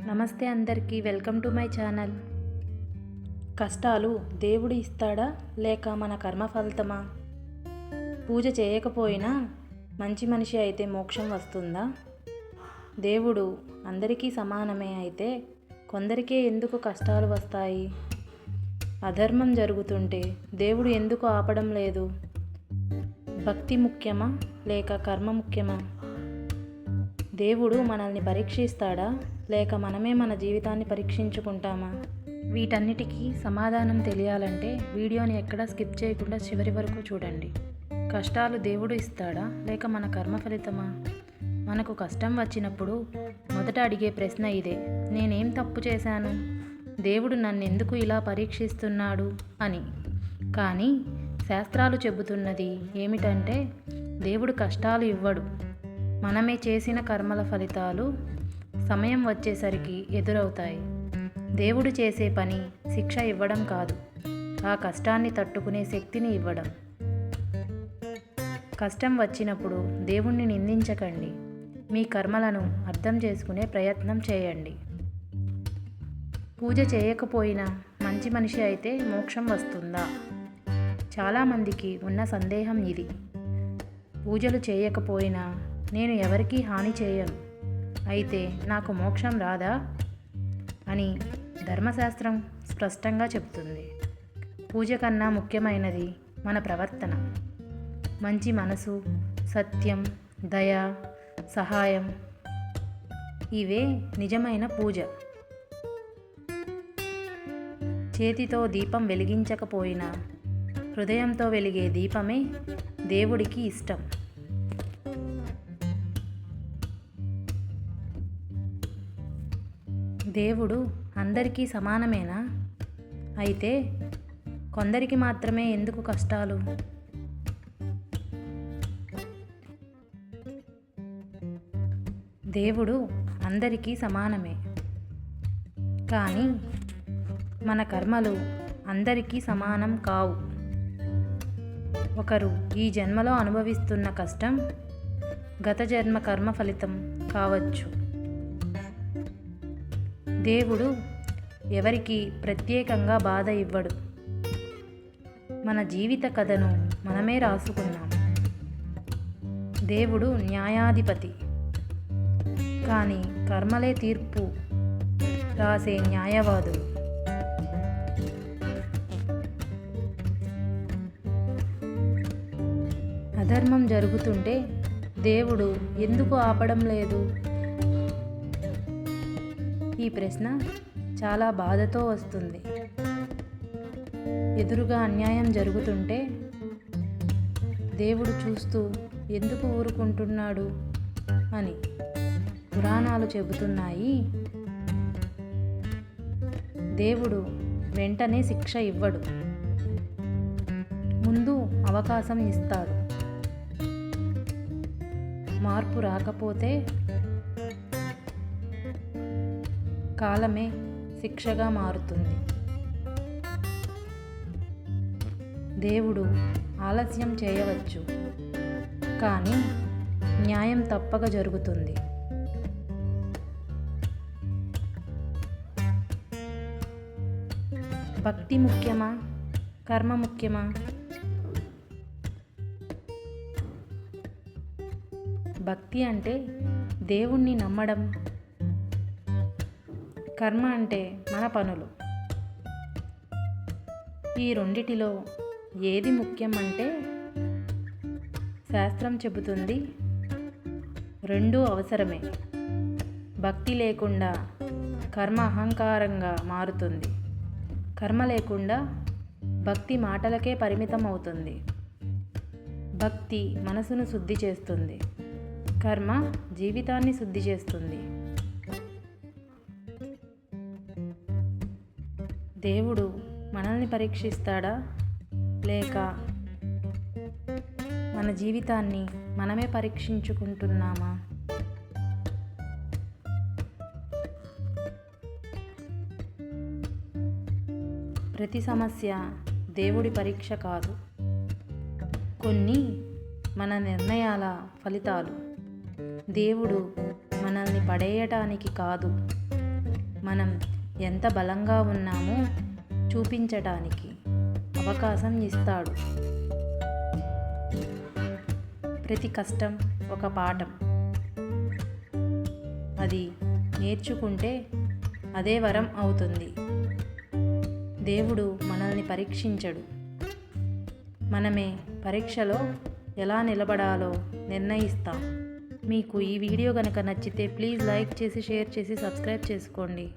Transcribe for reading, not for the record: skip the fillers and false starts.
నమస్తే అందరికీ, welcome to my channel. కష్టాలు దేవుడు ఇస్తాడా లేక మన కర్మ ఫలితమా? పూజ చేయకపోయినా మంచి మనిషి అయితే మోక్షం వస్తుందా? దేవుడు అందరికీ సమానమే అయితే కొందరికే ఎందుకు కష్టాలు వస్తాయి? అధర్మం జరుగుతుంటే దేవుడు ఎందుకు ఆపడం లేదు? భక్తి ముఖ్యమా లేక కర్మ ముఖ్యమా? దేవుడు మనల్ని పరీక్షిస్తాడా లేక మనమే మన జీవితాన్ని పరీక్షించుకుంటామా? వీటన్నిటికీ సమాధానం తెలియాలంటే వీడియోని ఎక్కడా స్కిప్ చేయకుండా చివరి వరకు చూడండి. కష్టాలు దేవుడు ఇస్తాడా లేక మన కర్మ ఫలితమా? మనకు కష్టం వచ్చినప్పుడు మొదట అడిగే ప్రశ్న ఇదే: నేనేం తప్పు చేశాను? దేవుడు నన్నెందుకు ఇలా పరీక్షిస్తున్నాడు అని. కానీ శాస్త్రాలు చెబుతున్నది ఏమిటంటే దేవుడు కష్టాలు ఇవ్వడు. మనమే చేసిన కర్మల ఫలితాలు సమయం వచ్చేసరికి ఎదురవుతాయి. దేవుడు చేసే పని శిక్ష ఇవ్వడం కాదు, ఆ కష్టాన్ని తట్టుకునే శక్తిని ఇవ్వడం. కష్టం వచ్చినప్పుడు దేవుణ్ణి నిందించకండి, మీ కర్మలను అర్థం చేసుకునే ప్రయత్నం చేయండి. పూజ చేయకపోయినా మంచి మనిషి అయితే మోక్షం వస్తుందా? చాలామందికి ఉన్న సందేహం ఇది. పూజలు చేయకపోయినా నేను ఎవరికీ హాని చేయను, అయితే నాకు మోక్షం రాదా అని ధర్మశాస్త్రం స్పష్టంగా చెబుతుంది. పూజ కన్నా ముఖ్యమైనది మన ప్రవర్తన. మంచి మనసు, సత్యం, దయ, సహాయం ఇవే నిజమైన పూజ. చేతితో దీపం వెలిగించకపోయినా హృదయంతో వెలిగే దీపమే దేవుడికి ఇష్టం. దేవుడు అందరికీ సమానమేనా? అయితే కొందరికి మాత్రమే ఎందుకు కష్టాలు? దేవుడు అందరికీ సమానమే, కానీ మన కర్మలు అందరికీ సమానం కావు. ఒకరు ఈ జన్మలో అనుభవిస్తున్న కష్టం గత జన్మ కర్మ ఫలితం కావచ్చు. దేవుడు ఎవరికి ప్రత్యేకంగా బాధ ఇవ్వడు. మన జీవిత కథను మనమే రాసుకున్నాం. దేవుడు న్యాయాధిపతి, కానీ కర్మలే తీర్పు రాసే న్యాయవాదుడు. అధర్మం జరుగుతుంటే దేవుడు ఎందుకు ఆపడం లేదు? ఈ ప్రశ్న చాలా బాధతో వస్తుంది. ఎదురుగా అన్యాయం జరుగుతుంటే దేవుడు చూస్తూ ఎందుకు ఊరుకుంటున్నాడు అని పురాణాలు చెబుతున్నాయి. దేవుడు వెంటనే శిక్ష ఇవ్వడు, ముందు అవకాశం ఇస్తాడు. మార్పు రాకపోతే కాలమే శిక్షగా మారుతుంది. దేవుడు ఆలస్యం చేయవచ్చు, కానీ న్యాయం తప్పక జరుగుతుంది. భక్తి ముఖ్యమా కర్మ ముఖ్యమా? భక్తి అంటే దేవుణ్ణి నమ్మడం, కర్మ అంటే మన పనులు. ఈ రెండిటిలో ఏది ముఖ్యం అంటే శాస్త్రం చెబుతుంది రెండూ అవసరమే. భక్తి లేకుండా కర్మ అహంకారంగా మారుతుంది, కర్మ లేకుండా భక్తి మాటలకే పరిమితం అవుతుంది. భక్తి మనసును శుద్ధి చేస్తుంది, కర్మ జీవితాన్ని శుద్ధి చేస్తుంది. దేవుడు మనల్ని పరీక్షిస్తాడా లేక మన జీవితాన్ని మనమే పరీక్షించుకుంటున్నామా? ప్రతి సమస్య దేవుడి పరీక్ష కాదు, కొన్ని మన నిర్ణయాల ఫలితాలు. దేవుడు మనల్ని పడేయటానికి కాదు, మనం ఎంత బలంగా ఉన్నామో చూపించటానికి అవకాశం ఇస్తాడు. ప్రతి కష్టం ఒక పాఠం. అది నేర్చుకుంటే అదే వరం అవుతుంది. దేవుడు మనల్ని పరీక్షించడు, మనమే పరీక్షలో ఎలా నిలబడాలో నిర్ణయిస్తాం. మీకు ఈ వీడియో కనుక నచ్చితే ప్లీజ్ లైక్ చేసి, షేర్ చేసి, సబ్స్క్రైబ్ చేసుకోండి.